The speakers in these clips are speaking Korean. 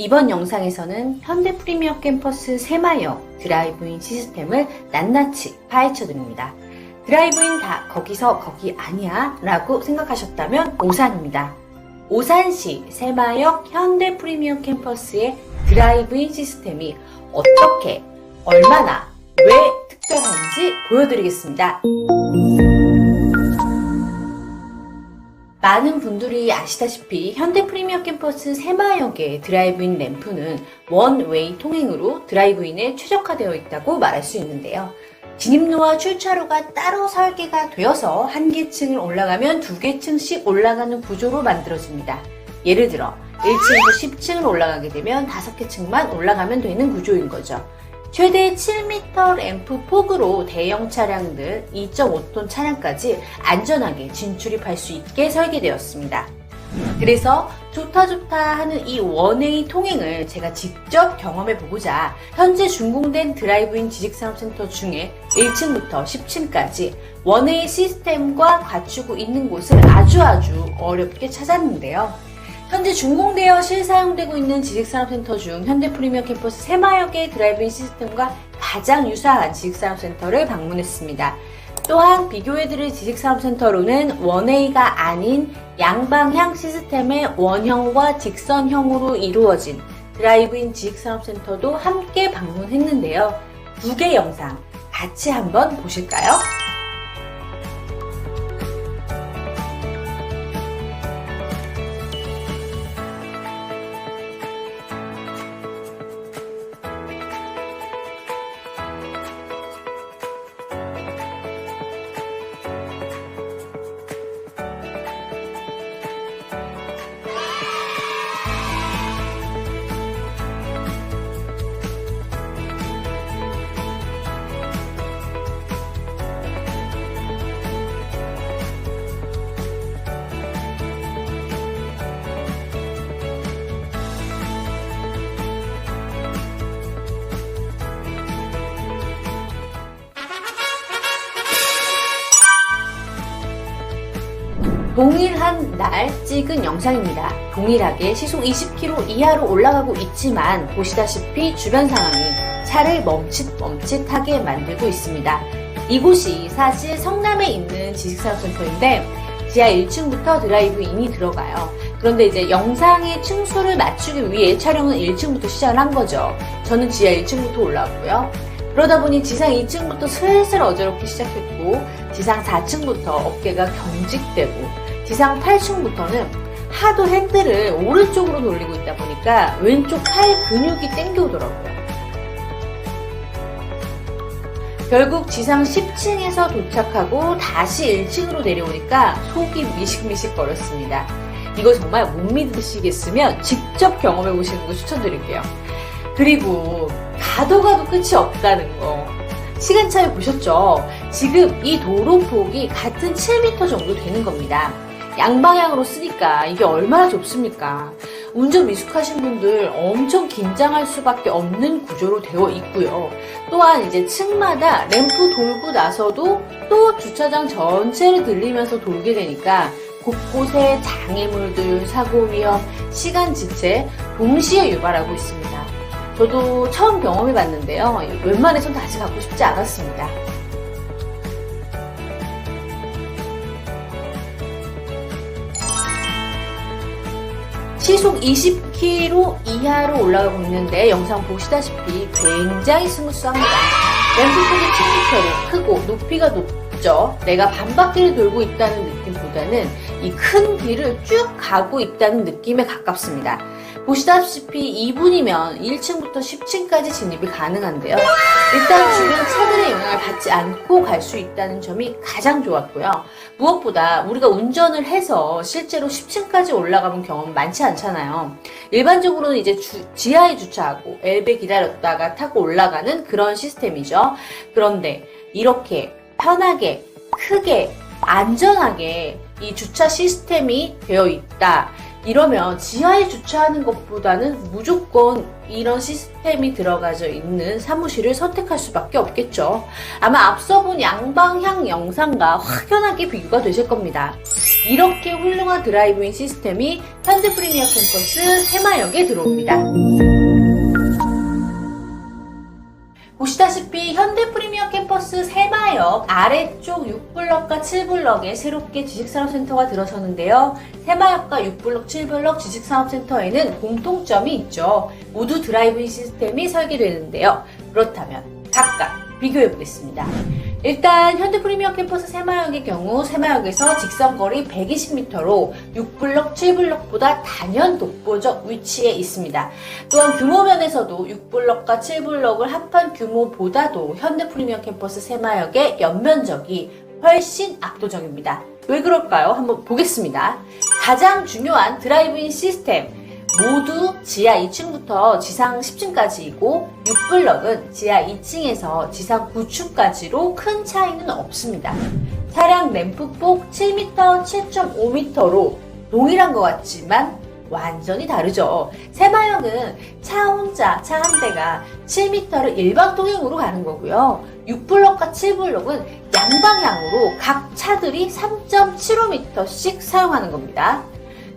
이번 영상에서는 현대 프리미엄 캠퍼스 새마을역 드라이브인 시스템을 낱낱이 파헤쳐 드립니다. 드라이브인 다 거기서 거기 아니야 라고 생각하셨다면 오산입니다. 오산시 새마을역 현대 프리미엄 캠퍼스의 드라이브인 시스템이 어떻게, 얼마나, 왜 특별한지 보여드리겠습니다. 많은 분들이 아시다시피 현대 프리미엄 캠퍼스 새마을역의 드라이브인 램프는 원웨이 통행으로 드라이브인에 최적화되어 있다고 말할 수 있는데요. 진입로와 출차로가 따로 설계가 되어서 한 개 층을 올라가면 두 개 층씩 올라가는 구조로 만들어집니다. 예를 들어 1층에서 10층을 올라가게 되면 5개 층만 올라가면 되는 구조인 거죠. 최대 7m 램프 폭으로 대형 차량들 2.5톤 차량까지 안전하게 진출입할 수 있게 설계되었습니다. 그래서 좋다 하는 이 원웨이 통행을 제가 직접 경험해보고자 현재 준공된 드라이브인 지식산업센터 중에 1층부터 10층까지 원웨이 시스템과 갖추고 있는 곳을 아주 어렵게 찾았는데요. 현재 준공되어 실사용되고 있는 지식산업센터 중 현대 프리미엄 캠퍼스 새마을역의 드라이브인 시스템과 가장 유사한 지식산업센터를 방문했습니다. 또한 비교해드릴 지식산업센터로는 원웨이가 아닌 양방향 시스템의 원형과 직선형으로 이루어진 드라이브인 지식산업센터도 함께 방문했는데요. 두 개 영상 같이 한번 보실까요? 동일한 날 찍은 영상입니다. 동일하게 시속 20km 이하로 올라가고 있지만 보시다시피 주변 상황이 차를 멈칫하게 만들고 있습니다. 이곳이 사실 성남에 있는 지식산업센터인데 지하 1층부터 드라이브인이 들어가요. 그런데 이제 영상의 층수를 맞추기 위해 촬영은 1층부터 시작을 한 거죠. 저는 지하 1층부터 올라왔고요. 그러다 보니 지상 2층부터 슬슬 어지럽기 시작했고 지상 4층부터 어깨가 경직되고 지상 8층부터는 하도 핸들을 오른쪽으로 돌리고 있다 보니까 왼쪽 팔 근육이 땡겨오더라고요. 결국 지상 10층에서 도착하고 다시 1층으로 내려오니까 속이 미식미식거렸습니다. 이거 정말 못 믿으시겠으면 직접 경험해 보시는 거 추천드릴게요. 그리고 가도 끝이 없다는 거. 시간차를 보셨죠? 지금 이 도로폭이 같은 7m 정도 되는 겁니다. 양방향으로 쓰니까 이게 얼마나 좁습니까? 운전 미숙하신 분들 엄청 긴장할 수밖에 없는 구조로 되어 있고요. 또한 이제 층마다 램프 돌고 나서도 또 주차장 전체를 들리면서 돌게 되니까 곳곳에 장애물들, 사고 위험, 시간 지체 동시에 유발하고 있습니다. 저도 처음 경험해봤는데요. 웬만해선 다시 갖고 싶지 않았습니다. 시속 20km 이하로 올라가고 있는데 영상 보시다시피 굉장히 스무스합니다. 램프폭이 7m로 크고 높이가 높죠. 내가 반바퀴를 돌고 있다는 느낌보다는 이 큰 길을 쭉 가고 있다는 느낌에 가깝습니다. 보시다시피 2분이면 1층부터 10층까지 진입이 가능한데요. 일단 주변 차들의 영향을 받지 않고 갈 수 있다는 점이 가장 좋았고요. 무엇보다 우리가 운전을 해서 실제로 10층까지 올라가본 경험은 많지 않잖아요. 일반적으로는 이제 지하에 주차하고 엘베 기다렸다가 타고 올라가는 그런 시스템이죠. 그런데 이렇게 편하게, 크게, 안전하게 이 주차 시스템이 되어 있다. 이러면 지하에 주차하는 것보다는 무조건 이런 시스템이 들어가져 있는 사무실을 선택할 수밖에 없겠죠. 아마 앞서 본 양방향 영상과 확연하게 비교가 되실 겁니다. 이렇게 훌륭한 드라이브인 시스템이 현대 프리미어 캠퍼스 새마역에 들어옵니다. 보시다시피 현대 프리미어 캠퍼스 새마역 아래쪽 6블럭과 7블럭에 새롭게 지식산업센터가 들어서는데요. 새마역과 6블럭, 7블럭 지식산업센터에는 공통점이 있죠. 모두 드라이브인 시스템이 설계되는데요. 그렇다면 각각 비교해 보겠습니다. 일단 현대 프리미어 캠퍼스 새마역의 경우 새마역에서 직선거리 120m로 6블럭, 7블럭보다 단연 독보적 위치에 있습니다. 또한 규모 면에서도 6블럭과 7블럭을 합한 규모보다도 현대 프리미어 캠퍼스 새마역의 연면적이 훨씬 압도적입니다. 왜 그럴까요? 한번 보겠습니다. 가장 중요한 드라이브인 시스템 모두 지하 2층부터 지상 10층까지이고 6블럭은 지하 2층에서 지상 9층까지로 큰 차이는 없습니다. 차량 램프폭 7m, 7.5m로 동일한 것 같지만 완전히 다르죠. 새마역은 차 혼자, 차 한 대가 7m를 일방통행으로 가는 거고요. 6블럭과 7블럭은 양방향으로 각 차들이 3.75m씩 사용하는 겁니다.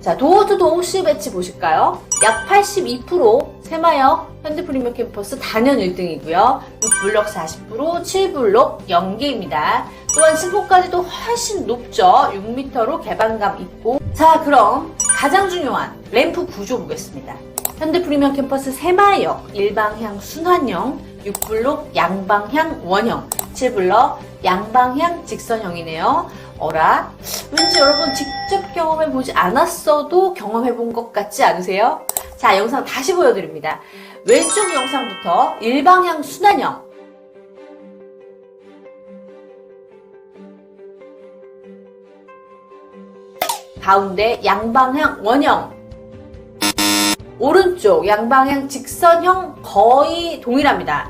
자, 도어투도어 호스 배치 보실까요? 약 82% 새마역 현대 프리미어 캠퍼스 단연 1등이고요. 6블럭 40%, 7블럭 0개입니다. 또한 승폭까지도 훨씬 높죠. 6m로 개방감 있고. 자, 그럼 가장 중요한 램프 구조 보겠습니다. 현대 프리미어 캠퍼스 새마역 일방향 순환형, 6블럭 양방향 원형, 7블럭 양방향 직선형이네요. 어라? 왠지 여러분 직접 경험해보지 않았어도 경험해본 것 같지 않으세요? 자, 영상 다시 보여드립니다. 왼쪽 영상부터 일방향 순환형. 가운데 양방향 원형. 오른쪽 양방향 직선형 거의 동일합니다.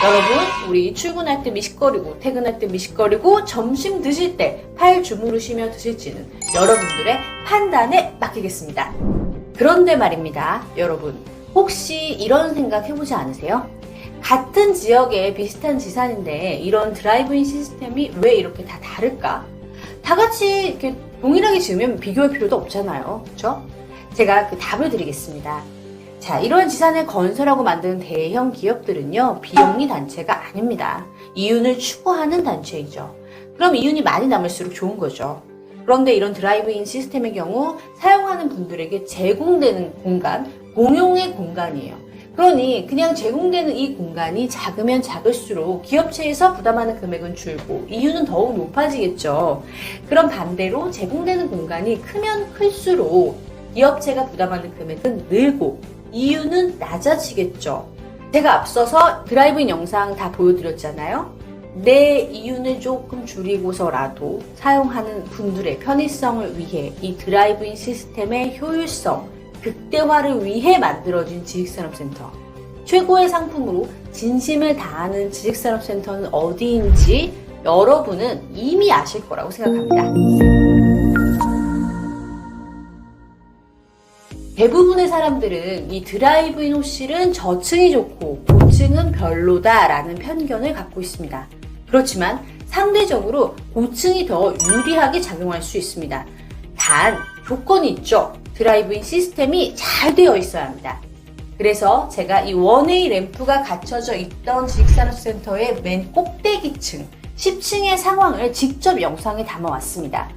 여러분, 우리 출근할 때 미식거리고 퇴근할 때 미식거리고 점심 드실 때 팔 주무르시며 드실지는 여러분들의 판단에 맡기겠습니다. 그런데 말입니다. 여러분, 혹시 이런 생각 해보지 않으세요? 같은 지역에 비슷한 지산인데 이런 드라이브인 시스템이 왜 이렇게 다 다를까? 다 같이 이렇게 동일하게 지으면 비교할 필요도 없잖아요. 그렇죠? 제가 그 답을 드리겠습니다. 자, 이런 지산을 건설하고 만드는 대형 기업들은요, 비영리 단체가 아닙니다. 이윤을 추구하는 단체이죠. 그럼 이윤이 많이 남을수록 좋은 거죠. 그런데 이런 드라이브인 시스템의 경우 사용하는 분들에게 제공되는 공간, 공용의 공간이에요. 그러니 그냥 제공되는 이 공간이 작으면 작을수록 기업체에서 부담하는 금액은 줄고 이윤은 더욱 높아지겠죠. 그럼 반대로 제공되는 공간이 크면 클수록 기업체가 부담하는 금액은 늘고 이유는 낮아지겠죠. 제가 앞서서 드라이브인 영상 다 보여드렸잖아요. 내 이윤을 조금 줄이고서라도 사용하는 분들의 편의성을 위해 이 드라이브인 시스템의 효율성, 극대화를 위해 만들어진 지식산업센터. 최고의 상품으로 진심을 다하는 지식산업센터는 어디인지 여러분은 이미 아실 거라고 생각합니다. 대부분의 사람들은 이 드라이브인 호실은 저층이 좋고 고층은 별로다라는 편견을 갖고 있습니다. 그렇지만 상대적으로 고층이 더 유리하게 작용할 수 있습니다. 단 조건이 있죠. 드라이브인 시스템이 잘 되어 있어야 합니다. 그래서 제가 이 원웨이 램프가 갖춰져 있던 지식산업센터의 맨 꼭대기층 10층의 상황을 직접 영상에 담아왔습니다.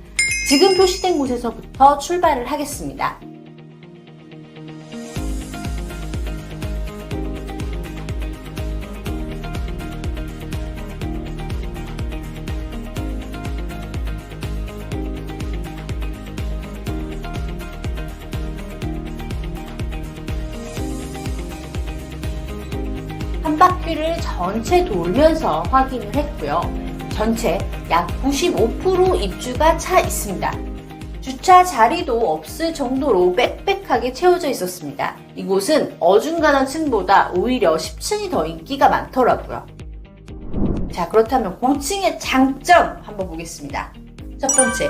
지금 표시된 곳에서부터 출발을 하겠습니다. 한 바퀴를 전체 돌면서 확인을 했고요. 전체 약 95% 입주가 차 있습니다. 주차 자리도 없을 정도로 빽빽하게 채워져 있었습니다. 이곳은 어중간한 층보다 오히려 10층이 더 인기가 많더라고요. 자, 그렇다면 고층의 장점 한번 보겠습니다. 첫 번째,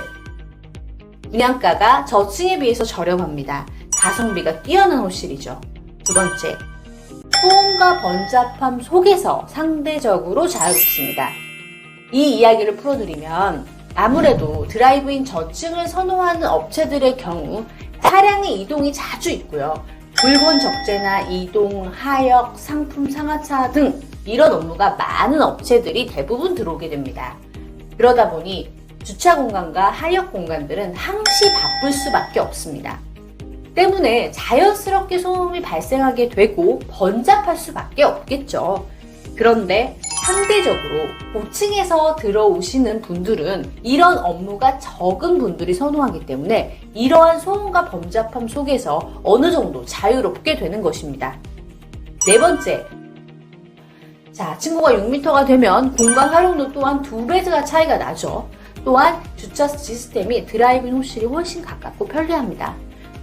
분양가가 저층에 비해서 저렴합니다. 가성비가 뛰어난 호실이죠. 두 번째, 소음과 번잡함 속에서 상대적으로 자유롭습니다. 이 이야기를 풀어드리면 아무래도 드라이브인 저층을 선호하는 업체들의 경우 차량의 이동이 자주 있고요. 물건 적재나 이동, 하역, 상품 상하차 등 이런 업무가 많은 업체들이 대부분 들어오게 됩니다. 그러다 보니 주차 공간과 하역 공간들은 항시 바쁠 수밖에 없습니다. 때문에 자연스럽게 소음이 발생하게 되고 번잡할 수밖에 없겠죠. 그런데 상대적으로 고층에서 들어오시는 분들은 이런 업무가 적은 분들이 선호하기 때문에 이러한 소음과 번잡함 속에서 어느 정도 자유롭게 되는 것입니다. 네 번째, 자, 층고가 6m가 되면 공간 활용도 또한 2배가 차이가 나죠. 또한 주차 시스템이 드라이브인 호실이 훨씬 가깝고 편리합니다.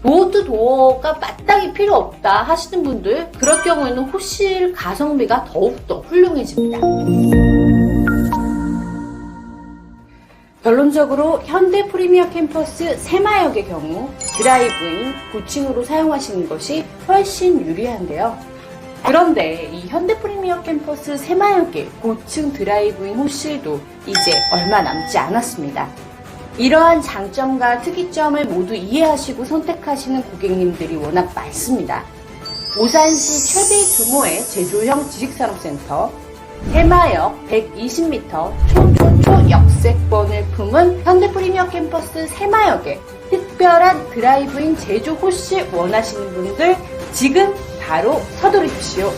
도어 투 도어가 마땅히 필요 없다 하시는 분들, 그럴 경우에는 호실 가성비가 더욱더 훌륭해집니다. 결론적으로 현대 프리미어 캠퍼스 새마역의 경우 드라이브인 고층으로 사용하시는 것이 훨씬 유리한데요. 그런데 이 현대 프리미어 캠퍼스 새마역의 고층 드라이브인 호실도 이제 얼마 남지 않았습니다. 이러한 장점과 특이점을 모두 이해하시고 선택하시는 고객님들이 워낙 많습니다. 오산시 최대 규모의 제조형 지식산업센터, 새마역 120m 초초초 역세권을 품은 현대 프리미어 캠퍼스 새마역에 특별한 드라이브인 제조 호실 원하시는 분들 지금 바로 서두르십시오.